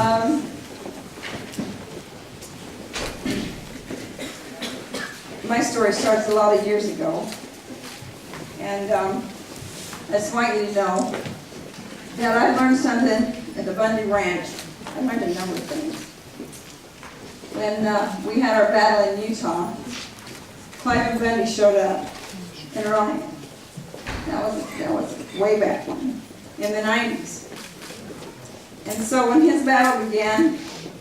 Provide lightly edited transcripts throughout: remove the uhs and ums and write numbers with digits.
My story starts a lot of years ago, and I just want you to know that I learned something at the Bundy Ranch. I learned a number of things. When we had our battle in Utah, Clive and Bundy showed up in Ryan. That was way back when, in the 90s. And so when his battle began,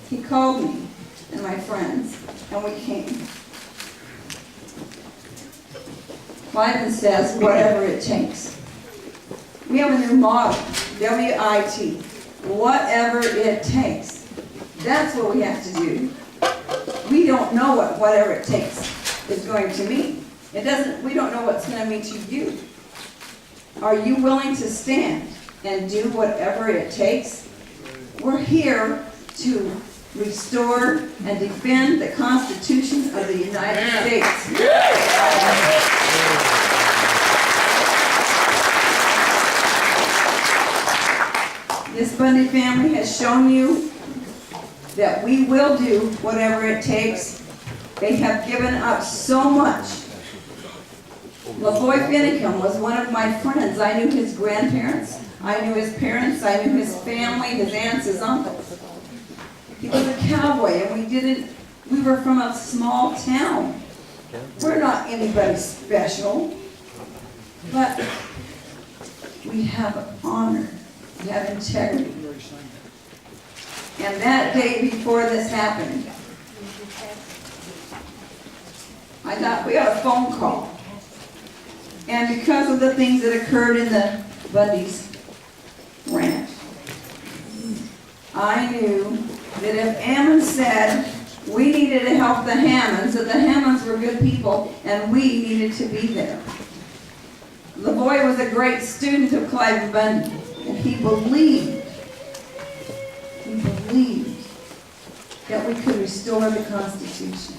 he called me and my friends, and we came. Clive says, whatever it takes. We have a new motto, W-I-T, whatever it takes. That's what we have to do. We don't know what whatever it takes is going to mean. We don't know what's going to mean to you. Are you willing to stand and do whatever it takes? We're here to restore and defend the Constitution of the United States. This Bundy family has shown you that we will do whatever it takes. They have given up so much. LaVoy Finicum was one of my friends. I knew his grandparents. I knew his parents. I knew his family, his aunts, his uncles. He was a cowboy, and we were from a small town. We're not anybody special, but we have honor. We have integrity. And that day before this happened, we got a phone call. And because of the things that occurred in the Bundy's ranch, I knew that if Ammon said we needed to help the Hammonds, that the Hammonds were good people, and we needed to be there. LaVoy was a great student of Clive Bundy, and he believed that we could restore the Constitution.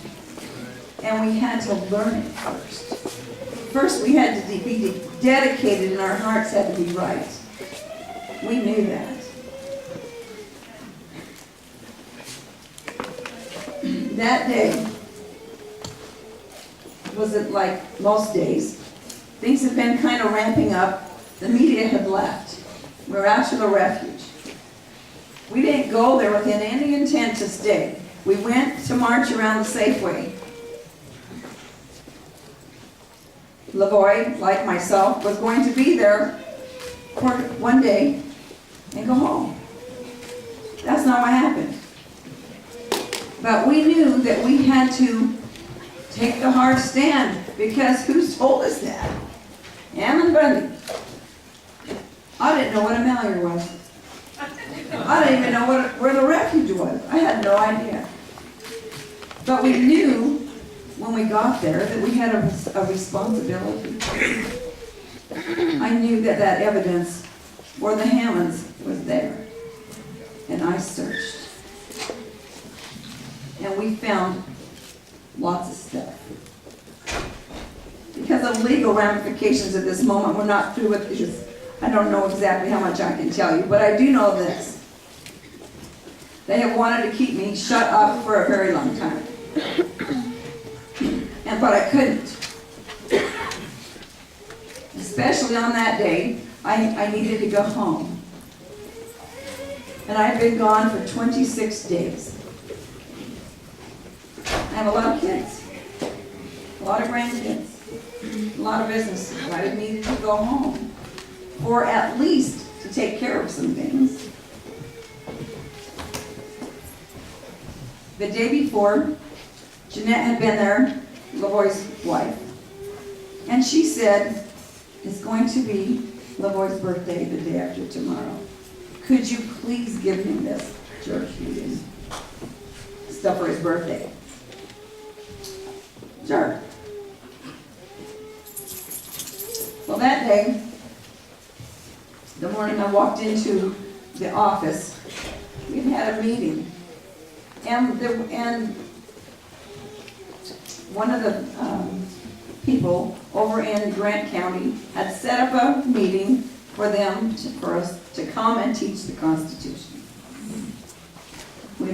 And we had to learn it first. First, we had to be dedicated, and our hearts had to be right. We knew that. That day wasn't like most days. Things had been kind of ramping up. The media had left. We were out to the refuge. We didn't go there with any intent to stay. We went to march around the Safeway. LaVoy, like myself, was going to be there for one day and go home. That's not what happened. But we knew that we had to take the hard stand, because who told us that? Ammon Bundy. I didn't know what a Mallier was. I didn't even know where the refuge was. I had no idea. But we knew when we got there that we had a responsibility. I knew that evidence for the Hammonds was there. And I searched. And we found lots of stuff. Because of legal ramifications at this moment, we're not through with this. I don't know exactly how much I can tell you, but I do know this. They have wanted to keep me shut up for a very long time. But I couldn't. Especially on that day, I needed to go home. And I've been gone for 26 days. I have a lot of kids, a lot of grandkids, a lot of businesses. I needed to go home, or at least to take care of some things. The day before, Jeanette had been there, LaVoy's wife, and she said, it's going to be LaVoy's birthday the day after tomorrow. Could you please give him this church meeting stuff for his birthday? Sure. Well, that day, the morning I walked into the office, we had a meeting, and one of the people over in Grant County had set up a meeting for us to come and teach the Constitution.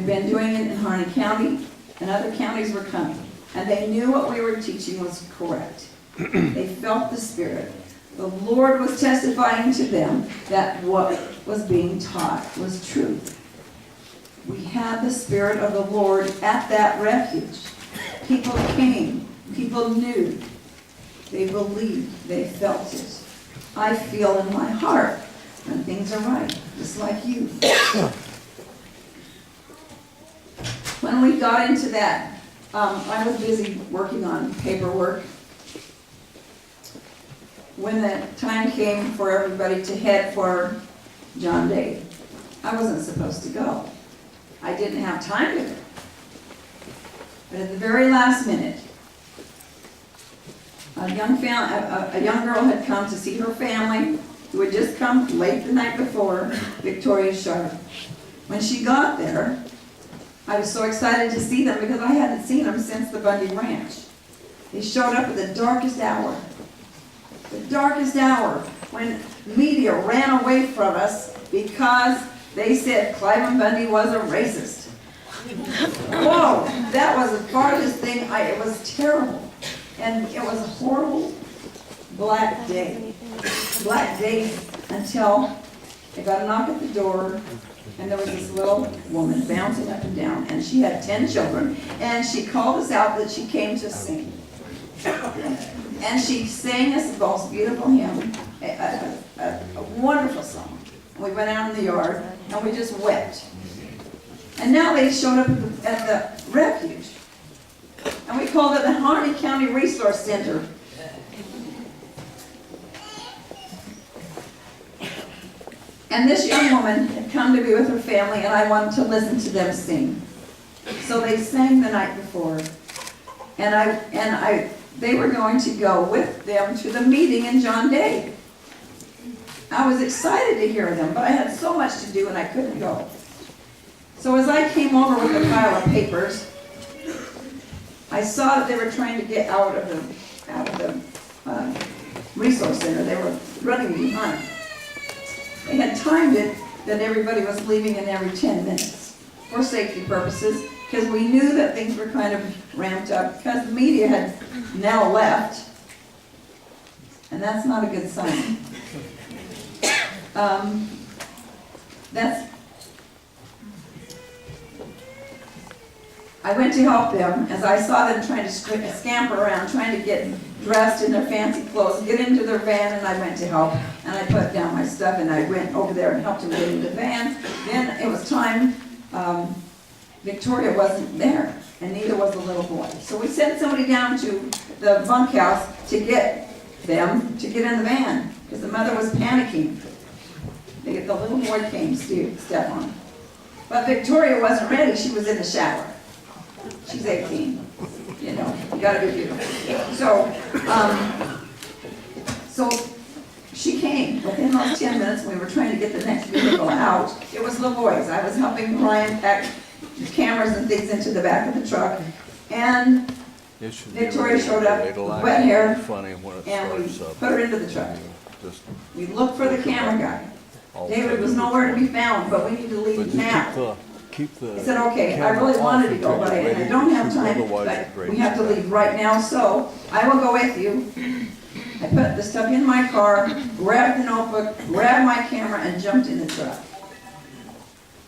been doing it in Harney County, and other counties were coming. And they knew what we were teaching was correct. They felt the Spirit. The Lord was testifying to them that what was being taught was truth. We had the Spirit of the Lord at that refuge. People came. People knew. They believed. They felt it. I feel in my heart when things are right, just like you. When we got into that, I was busy working on paperwork. When the time came for everybody to head for John Day, I wasn't supposed to go. I didn't have time to go. But at the very last minute, a young girl had come to see her family, who had just come late the night before, Victoria Sharp. When she got there, I was so excited to see them because I hadn't seen them since the Bundy Ranch. They showed up at the darkest hour. The darkest hour, when media ran away from us because they said Cliven Bundy was a racist. Whoa, that was the farthest thing. It was terrible. And it was a horrible black day. Black day until I got a knock at the door, and there was this little woman bouncing up and down, and she had 10 children, and she called us out that she came to sing. And she sang us the most beautiful hymn, a wonderful song. And we went out in the yard, and we just wept. And now they showed up at the refuge. And we called it the Harney County Resource Center. And this young woman had come to be with her family, and I wanted to listen to them sing. So they sang the night before. And they were going to go with them to the meeting in John Day. I was excited to hear them, but I had so much to do and I couldn't go. So as I came over with a pile of papers, I saw that they were trying to get out of the resource center. They were running behind. They had timed it that everybody was leaving in every 10 minutes for safety purposes, because we knew that things were kind of ramped up, because the media had now left, and that's not a good sign. I went to help them as I saw them trying to scamper around, trying to get dressed in their fancy clothes, get into their van, and I went to help. And I put down my stuff, and I went over there and helped them get into the van. Then it was time. Victoria wasn't there, and neither was the little boy. So we sent somebody down to the bunkhouse to get them to get in the van, because the mother was panicking. The little boy came, Stefan. But Victoria wasn't ready. She was in the shower. She's 18. You know, you gotta be beautiful. So she came. Within those 10 minutes, we were trying to get the next vehicle out. It was LaVoy's. I was helping Ryan pack cameras and things into the back of the truck. And Victoria showed up with wet hair, and we put her into the truck. We looked for the camera guy. David was nowhere to be found, but we need to leave now. I said, okay, I really wanted to go, but I don't have time, but we have to leave right now, so I will go with you. I put the stuff in my car, grabbed the notebook, grabbed my camera, and jumped in the truck.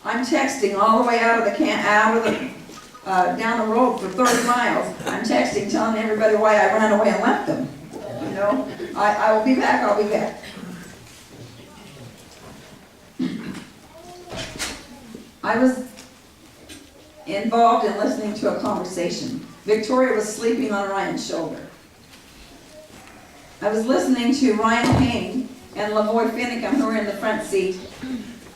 I'm texting all the way out of down the road for 30 miles. I'm texting, telling everybody why I ran away and left them. You know, I will be back, I'll be back. I was involved in listening to a conversation. Victoria was sleeping on Ryan's shoulder. I was listening to Ryan Payne and LaVoy Finicum, who were in the front seat,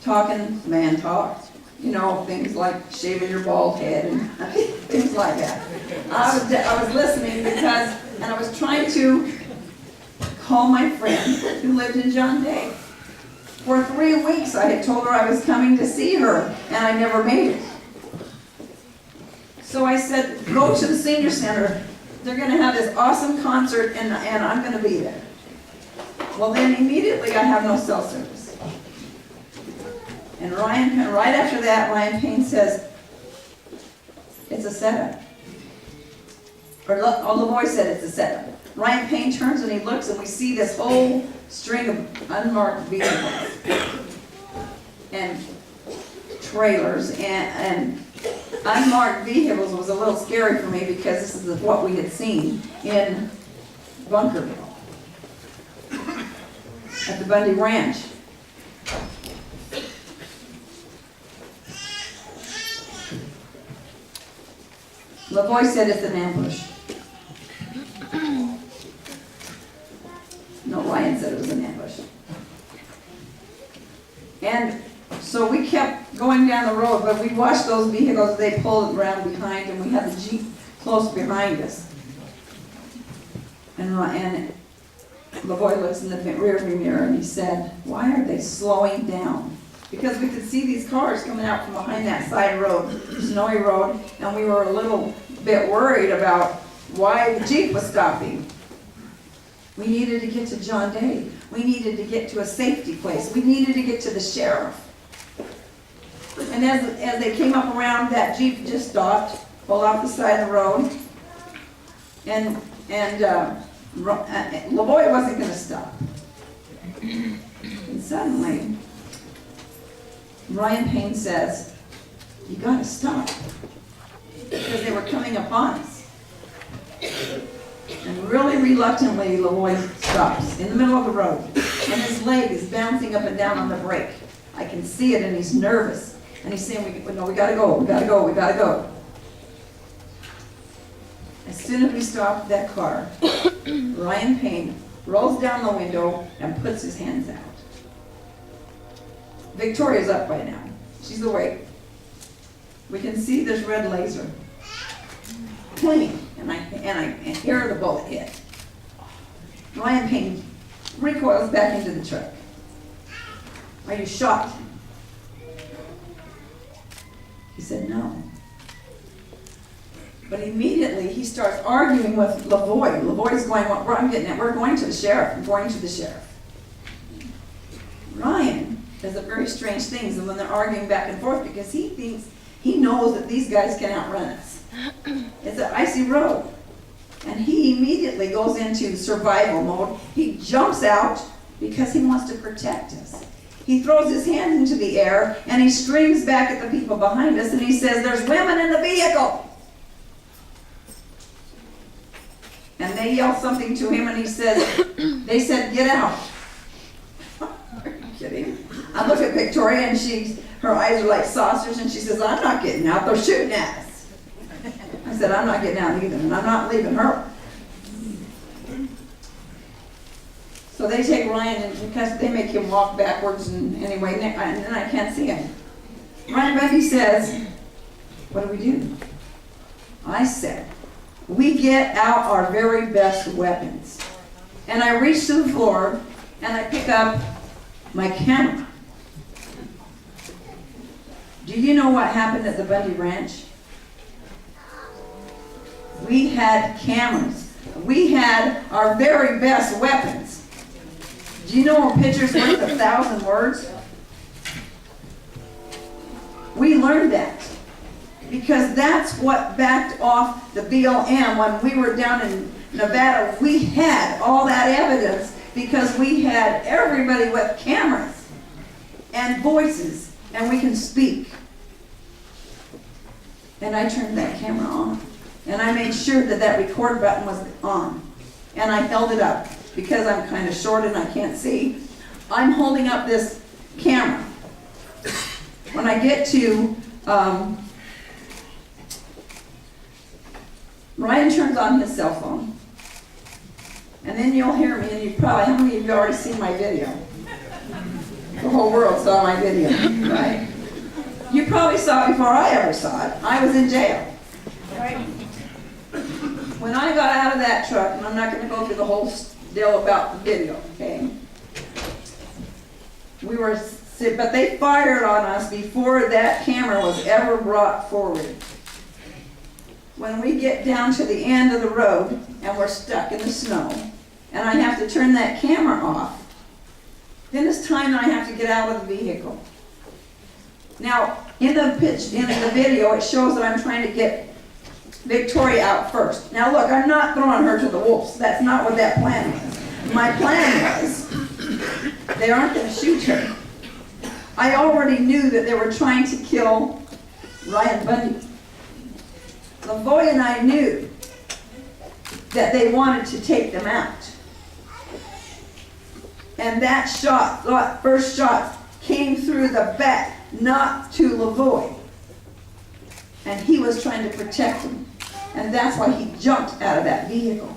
talking man talk. You know, things like shaving your bald head and things like that. I was listening and I was trying to call my friend who lived in John Day. For 3 weeks I had told her I was coming to see her, and I never made it. So I said, go to the senior center. They're going to have this awesome concert, and I'm going to be there. Well, then immediately I have no cell service. And right after that, Ryan Payne says, It's a setup. Or LaVoy said it's a setup. Ryan Payne turns and he looks and we see this whole string of unmarked vehicles and trailers and unmarked vehicles was a little scary for me because this is what we had seen in Bunkerville at the Bundy Ranch. LaVoy said it's an ambush. No, Ryan said it was an ambush. And so we kept going down the road, but we watched those vehicles, they pulled around behind, and we had the Jeep close behind us. And LaVoy looks in the rearview mirror and he said, "Why are they slowing down?" Because we could see these cars coming out from behind that side road, snowy road, and we were a little bit worried about why the Jeep was stopping. We needed to get to John Day. We needed to get to a safety place. We needed to get to the sheriff. And as they came up around, that Jeep just stopped, pulled off the side of the road, and LaVoy wasn't going to stop. And suddenly, Ryan Payne says, "You got to stop," because they were coming upon us. And really reluctantly, LaVoy stops in the middle of the road, and his leg is bouncing up and down on the brake. I can see it, and he's nervous. And he's saying, "No, we gotta go, we gotta go, we gotta go." As soon as we stopped that car, Ryan Payne rolls down the window and puts his hands out. Victoria's up by now. She's awake. We can see this red laser. Clean. And I hear the bullet hit. Ryan Payne recoils back into the truck. "Are you shot?" He said, "No." But immediately he starts arguing with LaVoy. LaVoy's going, "Well, I'm getting it. We're going to the sheriff. I'm going to the sheriff." Ryan does a very strange things when they're arguing back and forth because he thinks he knows that these guys can outrun us. It's an icy road. And he immediately goes into survival mode. He jumps out because he wants to protect us. He throws his hands into the air and he screams back at the people behind us and he says, "There's women in the vehicle." And they yell something to him and he says, they said, "Get out." Are you kidding? I look at Victoria and her eyes are like saucers and she says, "I'm not getting out, they're shooting at us." I said, "I'm not getting out either, and I'm not leaving her." So they take Ryan, and because they make him walk backwards, and anyway, and then I can't see him. Ryan Bundy says, "What do we do?" I said, "We get out our very best weapons." And I reach to the floor, and I pick up my camera. Do you know what happened at the Bundy Ranch? We had cameras. We had our very best weapons. Do you know a picture's worth 1,000 words? We learned that because that's what backed off the BLM when we were down in Nevada. We had all that evidence because we had everybody with cameras and voices, and we can speak. And I turned that camera on. And I made sure that that record button was on. And I held it up because I'm kind of short and I can't see. I'm holding up this camera. When I get to, Ryan turns on his cell phone. And then you'll hear me, and you probably, how many of you already seen my video? The whole world saw my video, right? You probably saw it before I ever saw it. I was in jail, right? When I got out of that truck, and I'm not going to go through the whole deal about the video, okay? But they fired on us before that camera was ever brought forward. When we get down to the end of the road, and we're stuck in the snow, and I have to turn that camera off, then it's time that I have to get out of the vehicle. Now, in the video, it shows that I'm trying to get Victoria out first. Now look, I'm not throwing her to the wolves. That's not what that plan was. My plan was, they aren't going to shoot her. I already knew that they were trying to kill Ryan Bundy. Lavoy and I knew that they wanted to take them out. And that shot, that first shot, came through the back, not to Lavoy. And he was trying to protect him. And that's why he jumped out of that vehicle.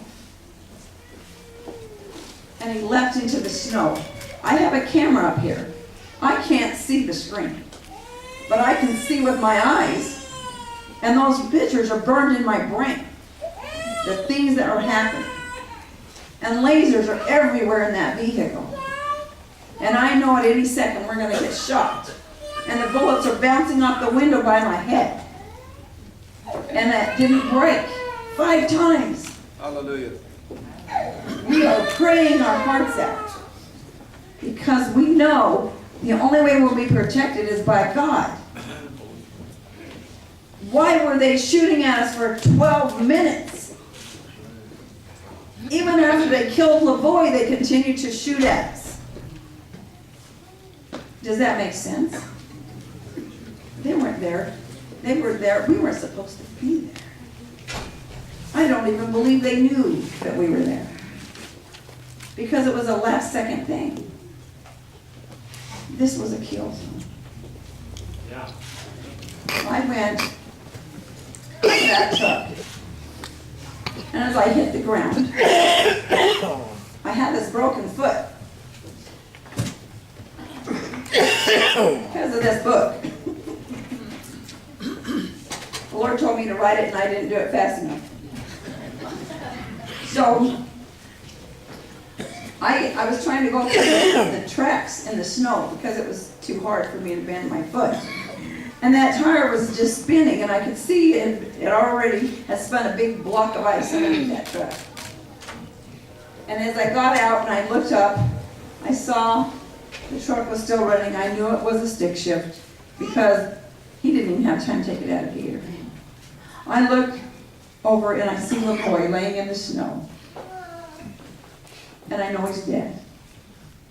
And he leapt into the snow. I have a camera up here. I can't see the screen, but I can see with my eyes. And those pictures are burned in my brain. The things that are happening. And lasers are everywhere in that vehicle. And I know at any second we're going to get shot. And the bullets are bouncing off the window by my head. And that didn't break 5 times. Hallelujah. We are praying our hearts out. Because we know the only way we'll be protected is by God. Why were they shooting at us for 12 minutes? Even after they killed Lavoy, they continued to shoot at us. Does that make sense? They weren't there. They were there. We weren't supposed to be there. I don't even believe they knew that we were there. Because it was a last-second thing. This was a kill zone. Yeah. I went to that truck. And as I hit the ground, I had this broken foot. Because of this book. The Lord told me to write it and I didn't do it fast enough. So, I was trying to go through the tracks in the snow because it was too hard for me to bend my foot. And that tire was just spinning and I could see it already had spun a big block of ice underneath that truck. And as I got out and I looked up, I saw the truck was still running. I knew it was a stick shift because he didn't even have time to take it out of gear. I look over and I see Lavoy laying in the snow. And I know he's dead.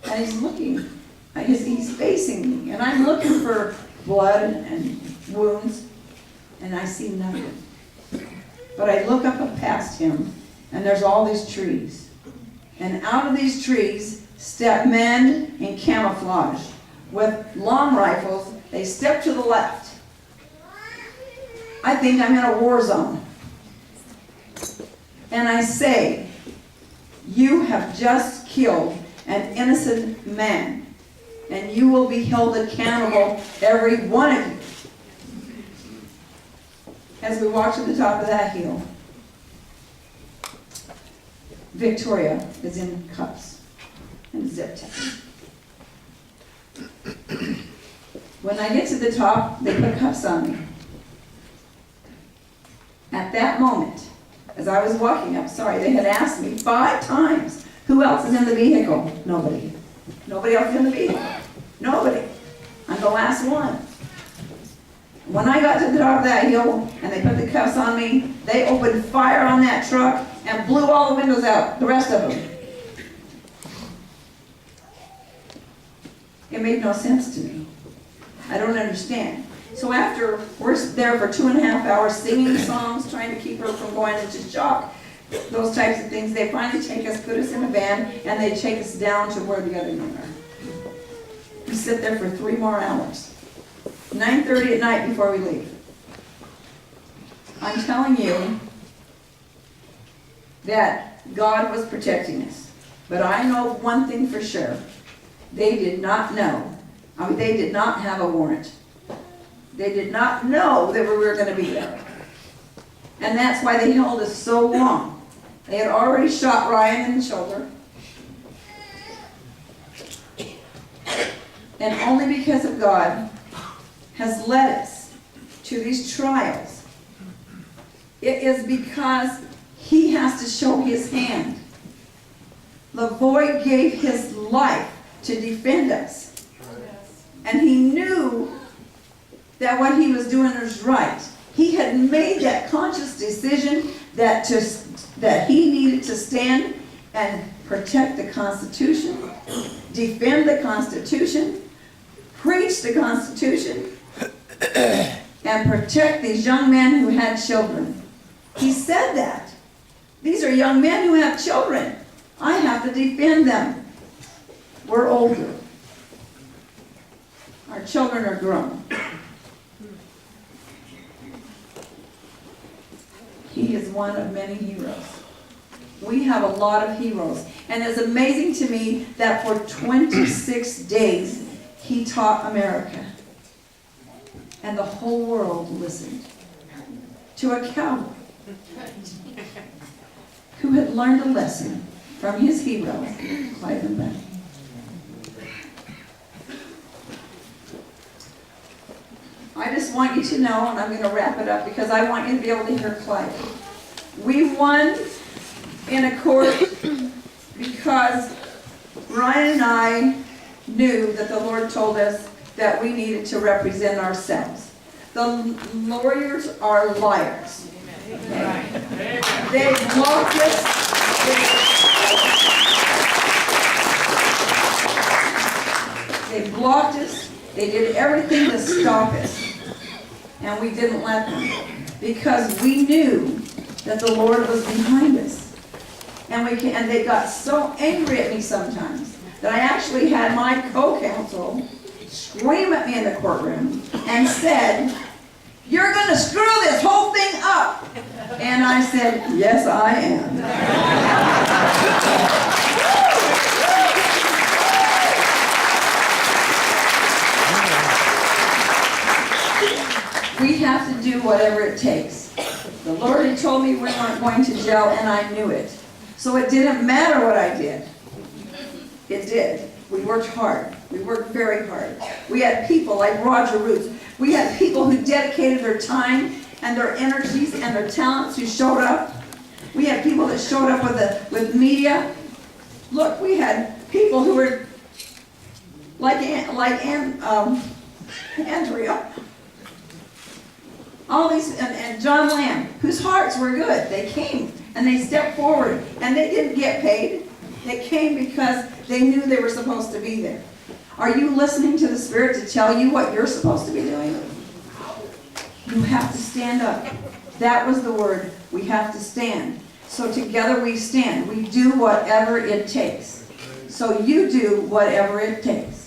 And he's looking, he's facing me. And I'm looking for blood and wounds, and I see nothing. But I look up and past him, and there's all these trees. And out of these trees step men in camouflage with long rifles. They step to the left. I think I'm in a war zone. And I say, you have just killed an innocent man, and you will be held accountable, every one of you. As we walk to the top of that hill, Victoria is in cuffs and zip tie. When I get to the top, they put cuffs on me. At that moment, as I was walking up, they had asked me 5 times, who else is in the vehicle? Nobody. Nobody else is in the vehicle. Nobody. I'm the last one. When I got to the top of that hill and they put the cuffs on me, they opened fire on that truck and blew all the windows out, the rest of them. It made no sense to me. I don't understand. So after we're there for 2.5 hours singing songs, trying to keep her from going into shock, those types of things, they finally take us, put us in a van, and they take us down to where the other men are. We sit there for 3 more hours. 9:30 at night before we leave. I'm telling you that God was protecting us. But I know one thing for sure. They did not know. They did not have a warrant. They did not know that we were going to be there. And that's why they held us so long. They had already shot Ryan in the shoulder. And only because of God has led us to these trials. It is because He has to show His hand. Lavoy gave his life to defend us. And he knew that what he was doing was right. He had made that conscious decision that he needed to stand and protect the Constitution, defend the Constitution, preach the Constitution, and protect these young men who had children. He said that. These are young men who have children. I have to defend them. We're older. Our children are grown. He is one of many heroes. We have a lot of heroes. And it's amazing to me that for 26 days he taught America. And the whole world listened to a cowboy who had learned a lesson from his hero, Clive and Beck. I just want you to know, and I'm going to wrap it up because I want you to be able to hear Clive. We won in a court because Ryan and I knew that the Lord told us that we needed to represent ourselves. The lawyers are liars. Okay? They blocked us. They blocked us. They did everything to stop us. And we didn't let them. Because we knew that the Lord was behind us. And they got so angry at me sometimes that I actually had my co-counsel scream at me in the courtroom and said, "You're going to screw this whole thing up." And I said, "Yes, I am." We have to do whatever it takes. The Lord had told me we weren't going to jail, and I knew it. So it didn't matter what I did. It did. We worked hard. We worked very hard. We had people like Roger Roots. We had people who dedicated their time and their energies and their talents who showed up. We had people that showed up with media. Look, we had people who were like Andrea. All these, and John Lamb, whose hearts were good. They came and they stepped forward, and they didn't get paid. They came because they knew they were supposed to be there. Are you listening to the Spirit to tell you what you're supposed to be doing? You have to stand up. That was the word. We have to stand. So together we stand. We do whatever it takes. So you do whatever it takes.